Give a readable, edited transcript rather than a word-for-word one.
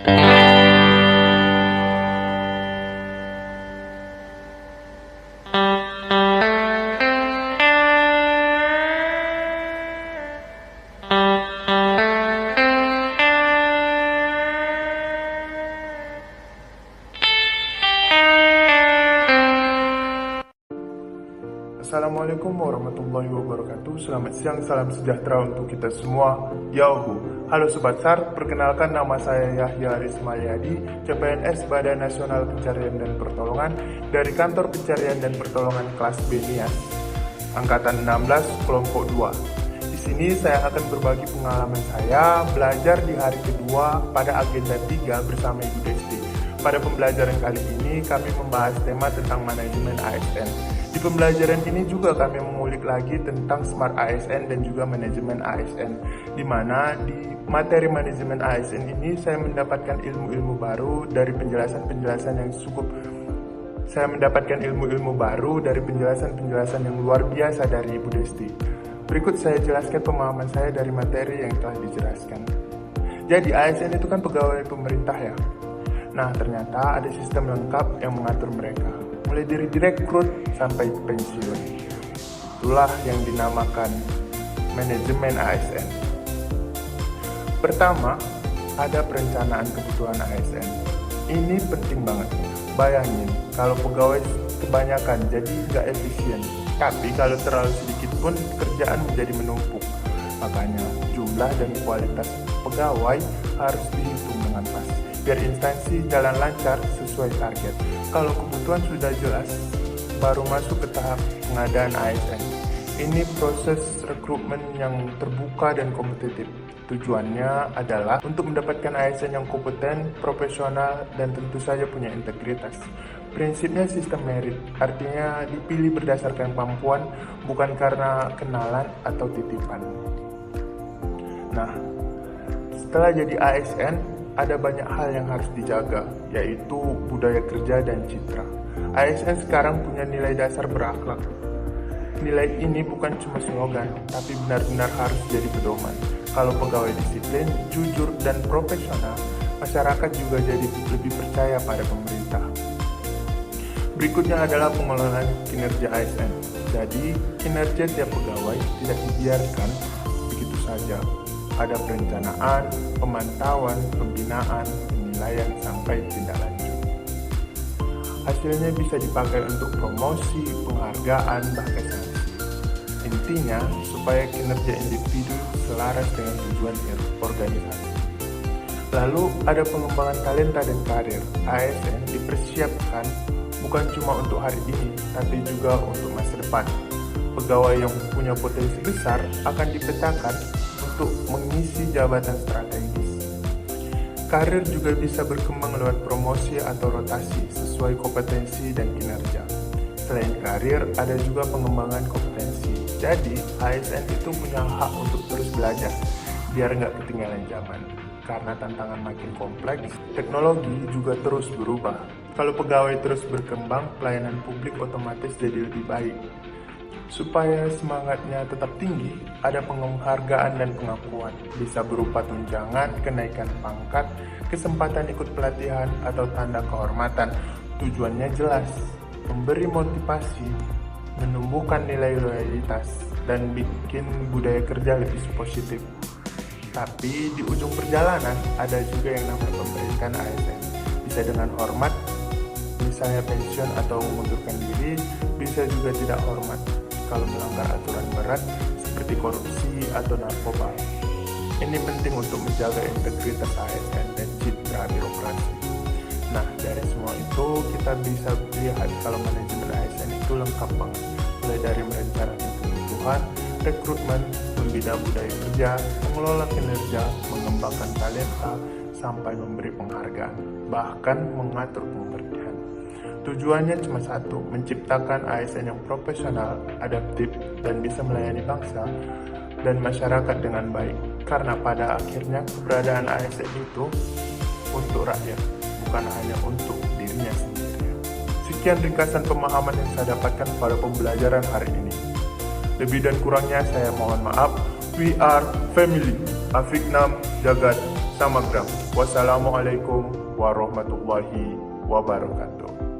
Assalamualaikum warahmatullahi wabarakatuh. Selamat siang, salam sejahtera untuk kita semua. Yauhu. Halo Sobat SAR, perkenalkan nama saya Yahya Rismalyadi, CPNS Badan Nasional Pencarian dan Pertolongan dari Kantor Pencarian dan Pertolongan kelas B NIAS, Angkatan 16, Kelompok 2. Di sini saya akan berbagi pengalaman saya belajar di hari kedua pada agenda 3 bersama Ibu Desti. Pada pembelajaran kali ini kami membahas tema tentang manajemen ASN. Di pembelajaran ini juga kami mengulik lagi tentang Smart ASN dan juga manajemen ASN, di mana di materi manajemen ASN ini saya mendapatkan ilmu-ilmu baru dari penjelasan-penjelasan yang cukup. Saya mendapatkan ilmu-ilmu baru dari penjelasan-penjelasan yang luar biasa dari Ibu Desti. Berikut saya jelaskan pemahaman saya dari materi yang telah dijelaskan. Jadi ASN itu kan pegawai pemerintah ya. Nah, ternyata ada sistem lengkap yang mengatur mereka, mulai dari direkrut sampai pensiun. Itulah yang dinamakan manajemen ASN. Pertama, ada perencanaan kebutuhan ASN. Ini penting banget. Bayangin, kalau pegawai kebanyakan jadi nggak efisien. Tapi kalau terlalu sedikit pun kerjaan menjadi menumpuk. Makanya jumlah dan kualitas pegawai harus dihitung dengan pasti, biar instansi jalan lancar sesuai target. Kalau kebutuhan sudah jelas, baru masuk ke tahap pengadaan ASN. Ini proses rekrutmen yang terbuka dan kompetitif. Tujuannya adalah untuk mendapatkan ASN yang kompeten, profesional, dan tentu saja punya integritas. Prinsipnya sistem merit, artinya dipilih berdasarkan kemampuan, bukan karena kenalan atau titipan. Nah, setelah jadi ASN, ada banyak hal yang harus dijaga, yaitu budaya kerja dan citra. ASN sekarang punya nilai dasar berakhlak. Nilai ini bukan cuma slogan, tapi benar-benar harus jadi pedoman. Kalau pegawai disiplin, jujur, dan profesional, masyarakat juga jadi lebih percaya pada pemerintah. Berikutnya adalah pengelolaan kinerja ASN. Jadi, kinerja tiap pegawai tidak dibiarkan begitu saja. Ada perencanaan, pemantauan, pembinaan, penilaian, sampai tindak lanjut. Hasilnya bisa dipakai untuk promosi, penghargaan, bahkan sanksi. Intinya, supaya kinerja individu selaras dengan tujuan organisasi. Lalu, ada pengembangan talenta dan karir. ASN dipersiapkan bukan cuma untuk hari ini, tapi juga untuk masa depan. Pegawai yang punya potensi besar akan dipetakan untuk mengisi jabatan strategis. Karir juga bisa berkembang lewat promosi atau rotasi sesuai kompetensi dan kinerja. Selain karir, ada juga pengembangan kompetensi. Jadi, ASN itu punya hak untuk terus belajar, biar nggak ketinggalan zaman. Karena tantangan makin kompleks, teknologi juga terus berubah. Kalau pegawai terus berkembang, pelayanan publik otomatis jadi lebih baik. Supaya semangatnya tetap tinggi, ada penghargaan dan pengakuan. Bisa berupa tunjangan, kenaikan pangkat, kesempatan ikut pelatihan, atau tanda kehormatan. Tujuannya jelas, memberi motivasi, menumbuhkan nilai loyalitas, dan bikin budaya kerja lebih positif. Tapi di ujung perjalanan, ada juga yang namanya pemberhentian ASN. Bisa dengan hormat, misalnya pensiun atau mengundurkan diri, bisa juga tidak hormat kalau melanggar aturan berat seperti korupsi atau narkoba. Ini penting untuk menjaga integritas ASN dan citra birokrasi. Nah, dari semua itu kita bisa lihat kalau manajemen ASN itu lengkap banget. Mulai dari merencanakan kebutuhan, rekrutmen, membina budaya kerja, mengelola kinerja, mengembangkan talenta, sampai memberi penghargaan, bahkan mengatur pemberhentian. Tujuannya cuma satu, menciptakan ASN yang profesional, adaptif, dan bisa melayani bangsa dan masyarakat dengan baik. Karena pada akhirnya keberadaan ASN itu untuk rakyat, bukan hanya untuk dirinya sendiri. Sekian ringkasan pemahaman yang saya dapatkan pada pembelajaran hari ini. Lebih dan kurangnya saya mohon maaf. We are family. Afiknam Jagat Tamagram. Wassalamualaikum warahmatullahi wabarakatuh.